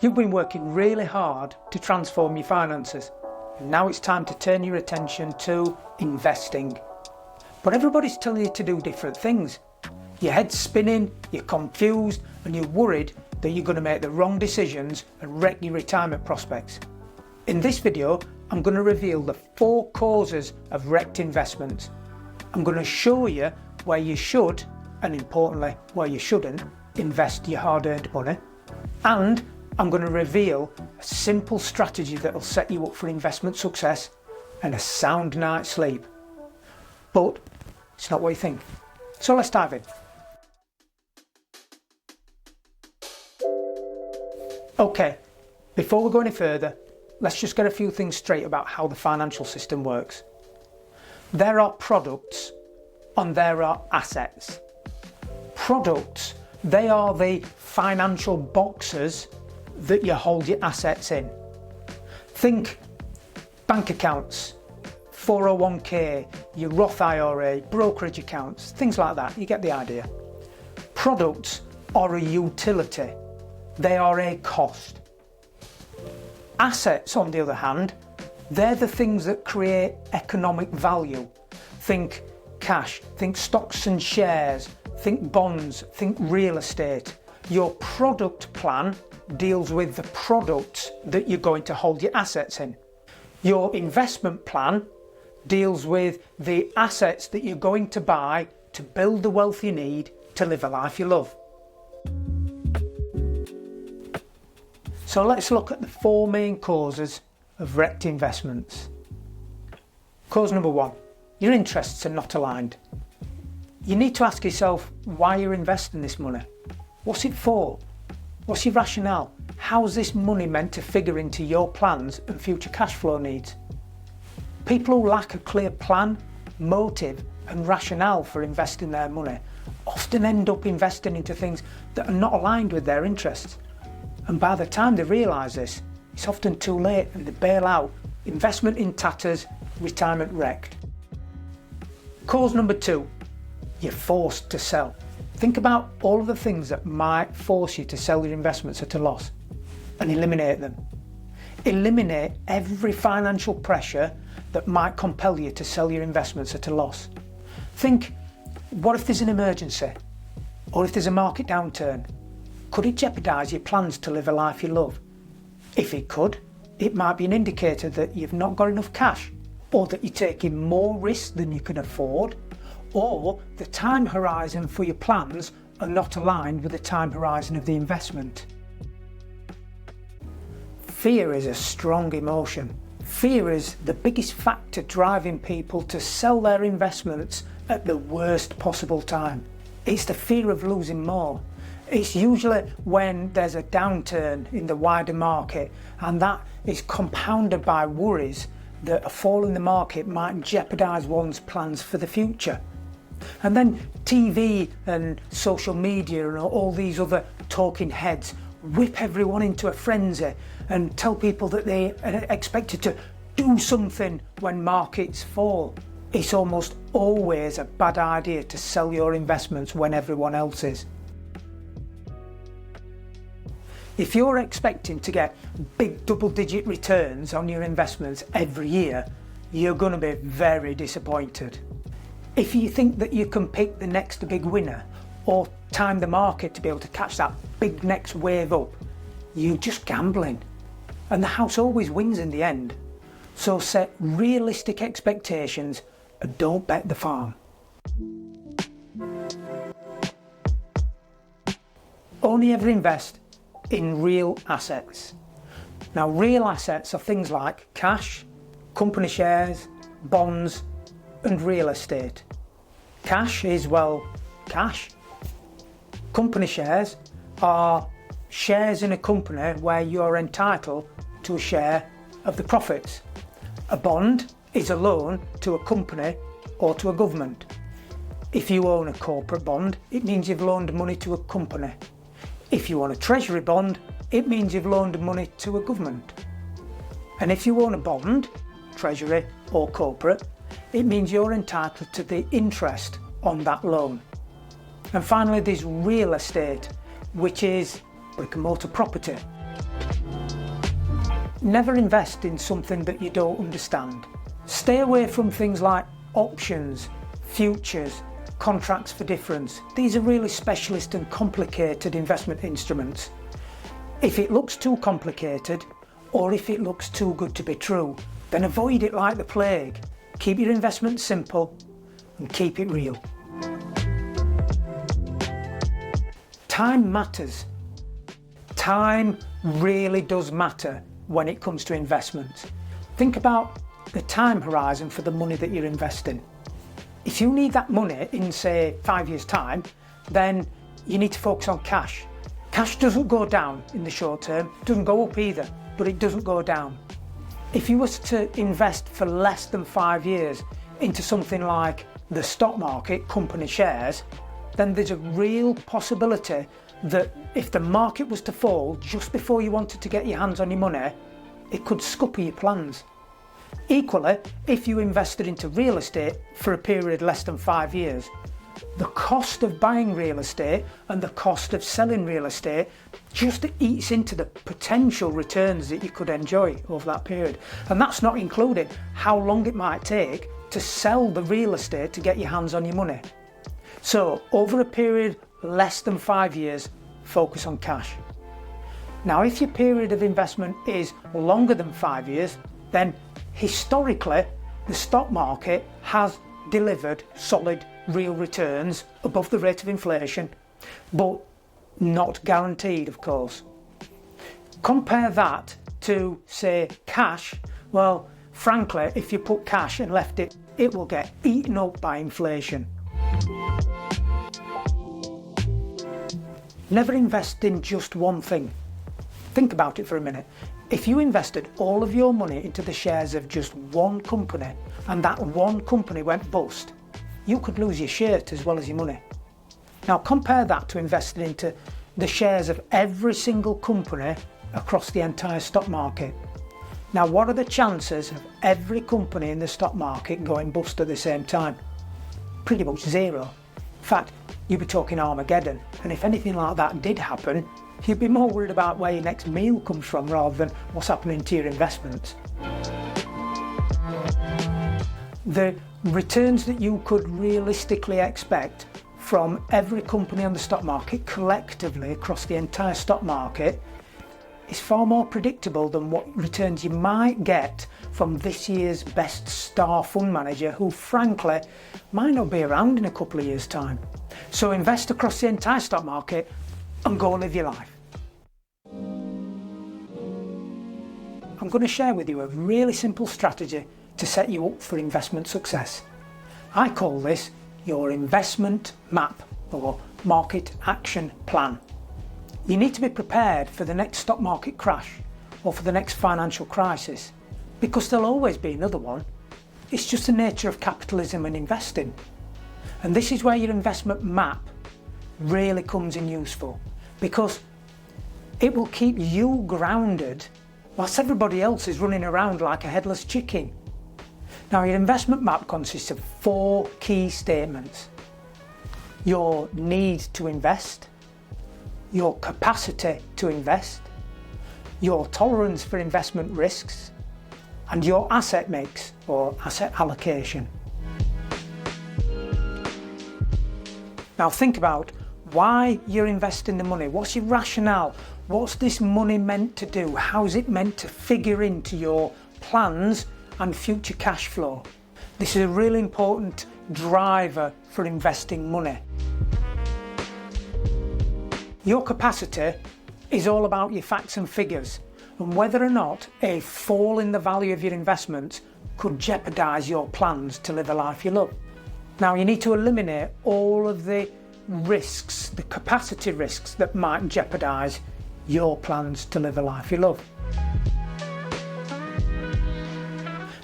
You've been working really hard to transform your finances, and now it's time to turn your attention to investing. But everybody's telling you to do different things. Your head's spinning, you're confused, and you're worried that you're going to make the wrong decisions and wreck your retirement prospects. In this video, I'm going to reveal the 4 causes of wrecked investments. I'm going to show you where you should, and importantly, where you shouldn't, invest your hard-earned money. And I'm going to reveal a simple strategy that will set you up for investment success and a sound night's sleep. But it's not what you think. So let's dive in. Okay, before we go any further, let's just get a few things straight about how the financial system works. There are products and there are assets. Products, they are the financial boxes that you hold your assets in. Think bank accounts, 401k, your Roth IRA, brokerage accounts, things like that. You get the idea. Products are a utility. They are a cost. Assets, on the other hand, they're the things that create economic value. Think cash, think stocks and shares, think bonds, think real estate. Your product plan deals with the products that you're going to hold your assets in. Your investment plan deals with the assets that you're going to buy to build the wealth you need to live a life you love. So let's look at the 4 main causes of wrecked investments. Cause number 1, your interests are not aligned. You need to ask yourself why you're investing this money. What's it for? What's your rationale? How's this money meant to figure into your plans and future cash flow needs? People who lack a clear plan, motive and rationale for investing their money often end up investing into things that are not aligned with their interests. And by the time they realise this, it's often too late and they bail out. Investment in tatters, retirement wrecked. Cause number 2, you're forced to sell. Think about all of the things that might force you to sell your investments at a loss and eliminate them. Eliminate every financial pressure that might compel you to sell your investments at a loss. Think, what if there's an emergency? Or if there's a market downturn? Could it jeopardise your plans to live a life you love? If it could, it might be an indicator that you've not got enough cash, or that you're taking more risk than you can afford, or the time horizon for your plans are not aligned with the time horizon of the investment. Fear is a strong emotion. Fear is the biggest factor driving people to sell their investments at the worst possible time. It's the fear of losing more. It's usually when there's a downturn in the wider market, and that is compounded by worries that a fall in the market might jeopardise one's plans for the future. And then TV and social media and all these other talking heads whip everyone into a frenzy and tell people that they are expected to do something when markets fall. It's almost always a bad idea to sell your investments when everyone else is. If you're expecting to get big double-digit returns on your investments every year, you're going to be very disappointed. If you think that you can pick the next big winner or time the market to be able to catch that big next wave up, you're just gambling. And the house always wins in the end. So set realistic expectations and don't bet the farm. Only ever invest in real assets. Now, real assets are things like cash, company shares, bonds and real estate. Cash is, well, cash. Company shares are shares in a company where you're entitled to a share of the profits. A bond is a loan to a company or to a government. If you own a corporate bond, it means you've loaned money to a company. If you own a treasury bond, it means you've loaned money to a government. And if you own a bond, treasury or corporate, it means you're entitled to the interest on that loan. And finally, there's real estate, which is brick and mortar property. Never invest in something that you don't understand. Stay away from things like options, futures, contracts for difference. These are really specialist and complicated investment instruments. If it looks too complicated, or if it looks too good to be true, then avoid it like the plague. Keep your investments simple and keep it real. Time matters. Time really does matter when it comes to investments. Think about the time horizon for the money that you're investing. If you need that money in, say, 5 years' time, then you need to focus on cash. Cash doesn't go down in the short term, doesn't go up either, but it doesn't go down. If you was to invest for less than 5 years into something like the stock market, company shares, then there's a real possibility that if the market was to fall just before you wanted to get your hands on your money, it could scupper your plans. Equally, if you invested into real estate for a period less than 5 years, the cost of buying real estate and the cost of selling real estate just eats into the potential returns that you could enjoy over that period. And that's not including how long it might take to sell the real estate to get your hands on your money. So over a period less than 5 years, focus on cash. Now, if your period of investment is longer than 5 years, then historically the stock market has delivered solid real returns above the rate of inflation, but not guaranteed, of course. Compare that to, say, cash. Well, frankly, if you put cash and left it, it will get eaten up by inflation. Never invest in just one thing. Think about it for a minute. If you invested all of your money into the shares of just one company and that one company went bust, you could lose your shirt as well as your money. Now compare that to investing into the shares of every single company across the entire stock market. Now, what are the chances of every company in the stock market going bust at the same time? Pretty much zero. In fact, you'd be talking Armageddon, and if anything like that did happen, you'd be more worried about where your next meal comes from rather than what's happening to your investments. The returns that you could realistically expect from every company on the stock market collectively across the entire stock market is far more predictable than what returns you might get from this year's best star fund manager, who frankly might not be around in a couple of years' time. So invest across the entire stock market and go live your life. I'm going to share with you a really simple strategy to set you up for investment success. I call this your investment map or market action plan. You need to be prepared for the next stock market crash or for the next financial crisis, because there'll always be another one. It's just the nature of capitalism and investing. And this is where your investment map really comes in useful, because it will keep you grounded whilst everybody else is running around like a headless chicken. Now, your investment map consists of 4 key statements: your need to invest, your capacity to invest, your tolerance for investment risks, and your asset mix or asset allocation. Now think about why you're investing the money. What's your rationale? What's this money meant to do? How's it meant to figure into your plans and future cash flow? This is a really important driver for investing money. Your capacity is all about your facts and figures and whether or not a fall in the value of your investments could jeopardise your plans to live a life you love. Now, you need to eliminate all of the risks, the capacity risks that might jeopardise your plans to live a life you love.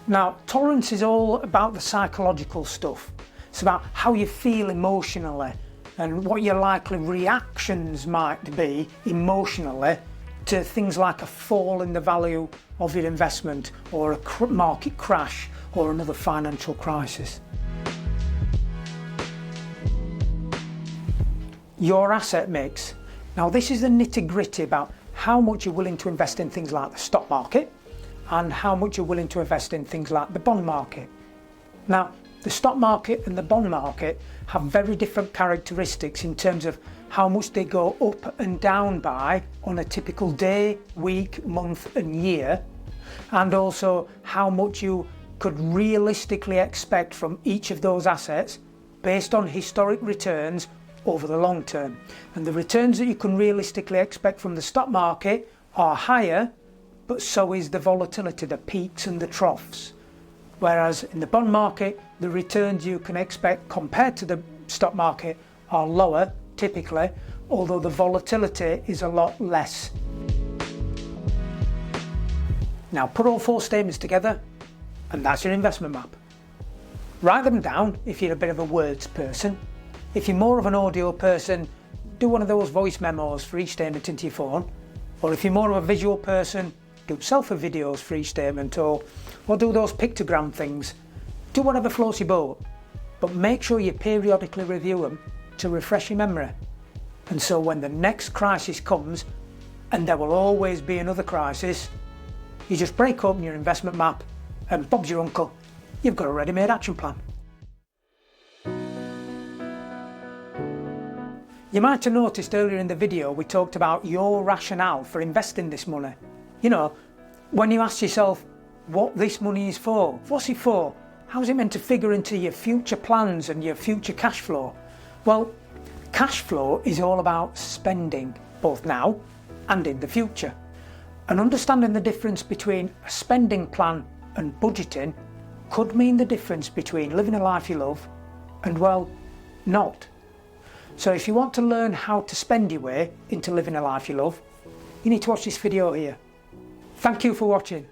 Now, tolerance is all about the psychological stuff. It's about how you feel emotionally and what your likely reactions might be emotionally to things like a fall in the value of your investment or a market crash or another financial crisis. Your asset mix. Now, this is the nitty-gritty about how much you're willing to invest in things like the stock market, and how much you're willing to invest in things like the bond market. Now, the stock market and the bond market have very different characteristics in terms of how much they go up and down by on a typical day, week, month and year, and also how much you could realistically expect from each of those assets based on historic returns over the long term. And the returns that you can realistically expect from the stock market are higher, but so is the volatility, the peaks and the troughs. Whereas in the bond market, the returns you can expect compared to the stock market are lower, typically, although the volatility is a lot less. Now put all four statements together, and that's your investment map. Write them down if you're a bit of a words person. If you're more of an audio person, do one of those voice memos for each statement into your phone. Or if you're more of a visual person, do selfie videos for each statement, or do those pictogram things. Do whatever floats your boat, but make sure you periodically review them to refresh your memory. And so when the next crisis comes, and there will always be another crisis, you just break open your investment map and Bob's your uncle, you've got a ready-made action plan. You might have noticed earlier in the video we talked about your rationale for investing this money. You know, when you ask yourself what this money is for, what's it for? How's it meant to figure into your future plans and your future cash flow? Well, cash flow is all about spending, both now and in the future. And understanding the difference between a spending plan and budgeting could mean the difference between living a life you love and, well, not. So if you want to learn how to spend your way into living a life you love, you need to watch this video here. Thank you for watching.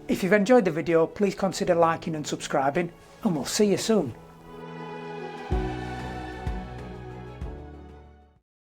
If you've enjoyed the video, please consider liking and subscribing, and we'll see you soon.